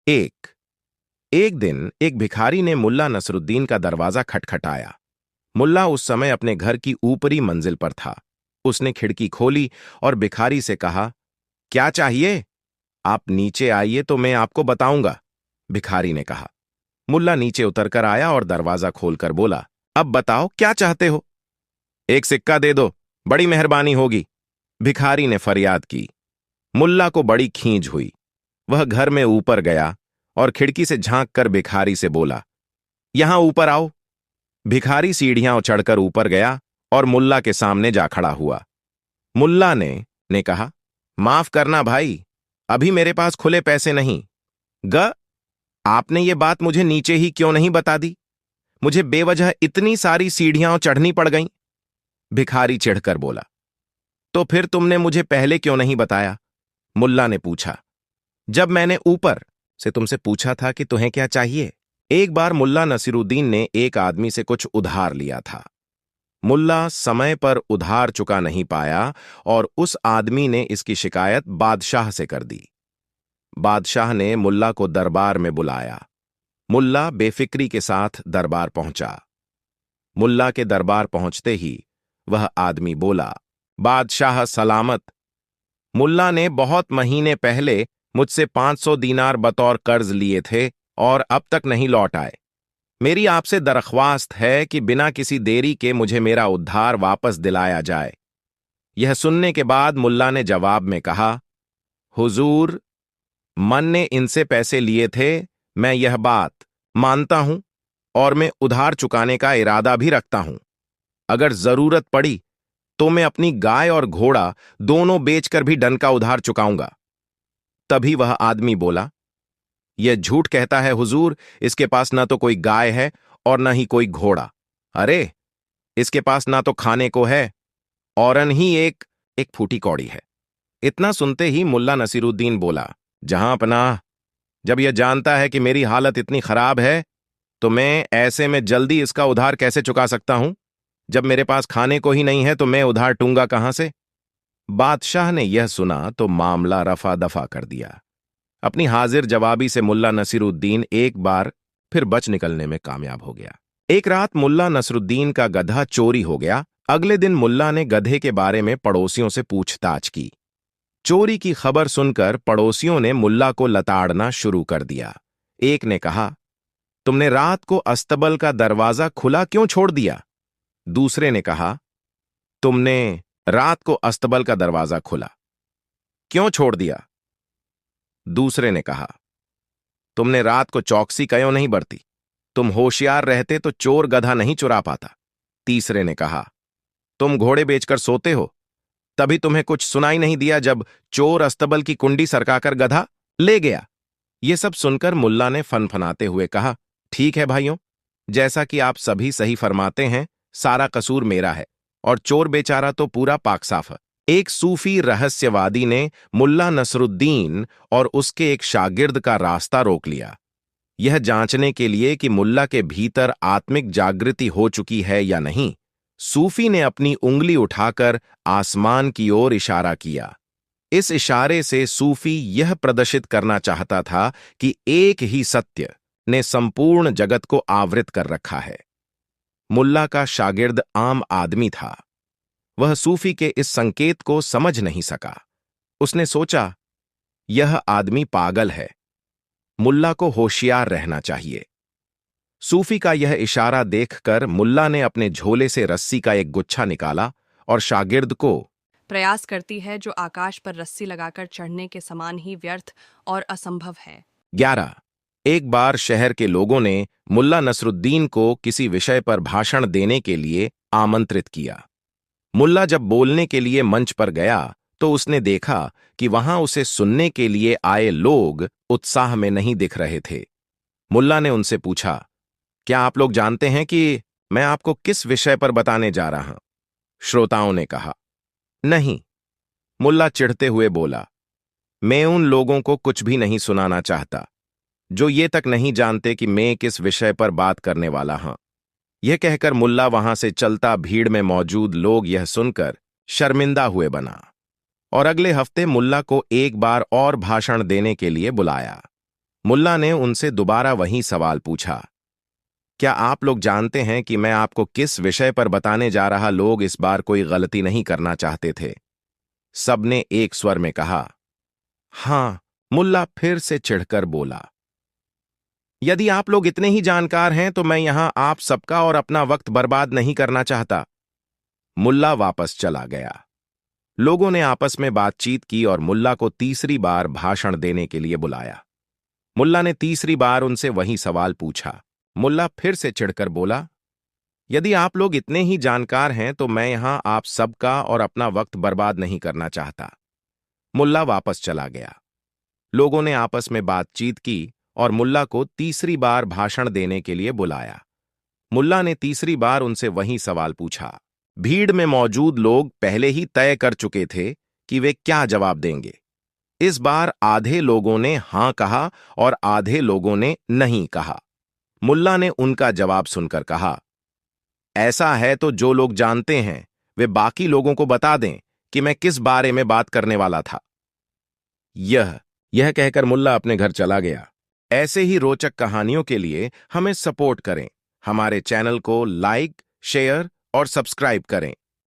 एक एक दिन एक भिखारी ने मुल्ला नसरुद्दीन का दरवाजा खटखटाया। मुल्ला उस समय अपने घर की ऊपरी मंजिल पर था। उसने खिड़की खोली और भिखारी से कहा, क्या चाहिए? आप नीचे आइए तो मैं आपको बताऊंगा, भिखारी ने कहा। मुल्ला नीचे उतरकर आया और दरवाजा खोलकर बोला, अब बताओ क्या चाहते हो? एक सिक्का दे दो, बड़ी मेहरबानी होगी, भिखारी ने फरियाद की। मुल्ला को बड़ी खींच हुई। वह घर में ऊपर गया और खिड़की से झांक कर भिखारी से बोला, यहां ऊपर आओ। भिखारी सीढ़ियां चढ़कर ऊपर गया और मुल्ला के सामने जा खड़ा हुआ। मुल्ला ने कहा, माफ करना भाई, अभी मेरे पास खुले पैसे नहीं। आपने ये बात मुझे नीचे ही क्यों नहीं बता दी? मुझे बेवजह इतनी सारी सीढ़ियां चढ़नी पड़ गईं। भिखारी चिढ़कर बोला, तो फिर तुमने मुझे पहले क्यों नहीं बताया? मुल्ला ने पूछा, जब मैंने ऊपर से तुमसे पूछा था कि तुम्हें क्या चाहिए। एक बार मुल्ला नसीरुद्दीन ने एक आदमी से कुछ उधार लिया था। मुल्ला समय पर उधार चुका नहीं पाया और उस आदमी ने इसकी शिकायत बादशाह से कर दी। बादशाह ने मुल्ला को दरबार में बुलाया। मुल्ला बेफिक्री के साथ दरबार पहुंचा। मुल्ला के दरबार पहुंचते ही वह आदमी बोला, बादशाह सलामत। मुल्ला ने बहुत महीने पहले मुझसे 500 दीनार बतौर कर्ज लिए थे और अब तक नहीं लौट आए। मेरी आपसे दरख्वास्त है कि बिना किसी देरी के मुझे मेरा उद्धार वापस दिलाया जाए। यह सुनने के बाद मुल्ला ने जवाब में कहा, हुजूर, मन ने इनसे पैसे लिए थे, मैं यह बात मानता हूं और मैं उधार चुकाने का इरादा भी रखता हूं। अगर जरूरत पड़ी तो मैं अपनी गाय और घोड़ा दोनों बेचकर भी डन का उधार चुकाऊंगा। तभी वह आदमी बोला, यह झूठ कहता है हुजूर, इसके पास ना तो कोई गाय है और ना ही कोई घोड़ा। अरे, इसके पास ना तो खाने को है और न ही एक फूटी कौड़ी है। इतना सुनते ही मुल्ला नसीरुद्दीन बोला, जहां पनाह, जब यह जानता है कि मेरी हालत इतनी खराब है तो मैं ऐसे में जल्दी इसका उधार कैसे चुका सकता हूं? जब मेरे पास खाने को ही नहीं है तो मैं उधार टूंगा कहां से? बादशाह ने यह सुना तो मामला रफा दफा कर दिया। अपनी हाजिर जवाबी से मुल्ला नसीरुद्दीन एक बार फिर बच निकलने में कामयाब हो गया। एक रात मुल्ला नसरुद्दीन का गधा चोरी हो गया। अगले दिन मुल्ला ने गधे के बारे में पड़ोसियों से पूछताछ की। चोरी की खबर सुनकर पड़ोसियों ने मुल्ला को लताड़ना शुरू कर दिया। एक ने कहा, तुमने रात को अस्तबल का दरवाजा खुला क्यों छोड़ दिया? दूसरे ने कहा, तुमने रात को अस्तबल का दरवाजा खुला क्यों छोड़ दिया? दूसरे ने कहा, तुमने रात को चौकसी क्यों नहीं बरती? तुम होशियार रहते तो चोर गधा नहीं चुरा पाता। तीसरे ने कहा, तुम घोड़े बेचकर सोते हो, तभी तुम्हें कुछ सुनाई नहीं दिया जब चोर अस्तबल की कुंडी सरकाकर गधा ले गया। ये सब सुनकर मुल्ला ने फनफनाते हुए कहा, ठीक है भाइयों, जैसा कि आप सभी सही फरमाते हैं, सारा कसूर मेरा है और चोर बेचारा तो पूरा पाक साफ है। एक सूफी रहस्यवादी ने मुल्ला नसरुद्दीन और उसके एक शागिर्द का रास्ता रोक लिया, यह जांचने के लिए कि मुल्ला के भीतर आत्मिक जागृति हो चुकी है या नहीं। सूफी ने अपनी उंगली उठाकर आसमान की ओर इशारा किया। इस इशारे से सूफी यह प्रदर्शित करना चाहता था कि एक ही सत्य ने संपूर्ण जगत को आवृत कर रखा है। मुल्ला का शागिर्द आम आदमी था। वह सूफी के इस संकेत को समझ नहीं सका। उसने सोचा, यह आदमी पागल है, मुल्ला को होशियार रहना चाहिए। सूफी का यह इशारा देखकर मुल्ला ने अपने झोले से रस्सी का एक गुच्छा निकाला और शागिर्द को, प्रयास करती है जो आकाश पर रस्सी लगाकर चढ़ने के समान ही व्यर्थ और असंभव है। 11 एक बार शहर के लोगों ने मुल्ला नसरुद्दीन को किसी विषय पर भाषण देने के लिए आमंत्रित किया। मुल्ला जब बोलने के लिए मंच पर गया तो उसने देखा कि वहां उसे सुनने के लिए आए लोग उत्साह में नहीं दिख रहे थे। मुल्ला ने उनसे पूछा, क्या आप लोग जानते हैं कि मैं आपको किस विषय पर बताने जा रहा हूं? श्रोताओं ने कहा, नहीं। मुल्ला चिढ़ते हुए बोला, मैं उन लोगों को कुछ भी नहीं सुनाना चाहता जो ये तक नहीं जानते कि मैं किस विषय पर बात करने वाला हूं। यह कहकर मुल्ला वहां से चलता भीड़ में मौजूद लोग यह सुनकर शर्मिंदा हुए बना और अगले हफ्ते मुल्ला को एक बार और भाषण देने के लिए बुलाया। मुल्ला ने उनसे दोबारा वही सवाल पूछा, क्या आप लोग जानते हैं कि मैं आपको किस विषय पर बताने जा रहा? लोग इस बार कोई गलती नहीं करना चाहते थे। सबने एक स्वर में कहा, हां। मुल्ला फिर से चिढ़कर बोला, यदि आप लोग इतने ही जानकार हैं तो मैं यहां आप सबका और अपना वक्त बर्बाद नहीं करना चाहता। मुल्ला वापस चला गया। लोगों ने आपस में बातचीत की और मुल्ला को तीसरी बार भाषण देने के लिए बुलाया। मुल्ला ने तीसरी बार उनसे वही सवाल पूछा। मुल्ला फिर से चिढ़कर बोला, यदि आप लोग इतने ही जानकार हैं तो मैं यहां आप सबका और अपना वक्त बर्बाद नहीं करना चाहता। मुल्ला वापस चला गया। लोगों ने आपस में बातचीत की और मुल्ला को तीसरी बार भाषण देने के लिए बुलाया। मुल्ला ने तीसरी बार उनसे वही सवाल पूछा। भीड़ में मौजूद लोग पहले ही तय कर चुके थे कि वे क्या जवाब देंगे। इस बार आधे लोगों ने हां कहा और आधे लोगों ने नहीं कहा। मुल्ला ने उनका जवाब सुनकर कहा, ऐसा है तो जो लोग जानते हैं वे बाकी लोगों को बता दें कि मैं किस बारे में बात करने वाला था। यह कहकर मुल्ला अपने घर चला गया। ऐसे ही रोचक कहानियों के लिए हमें सपोर्ट करें। हमारे चैनल को लाइक, शेयर और सब्सक्राइब करें।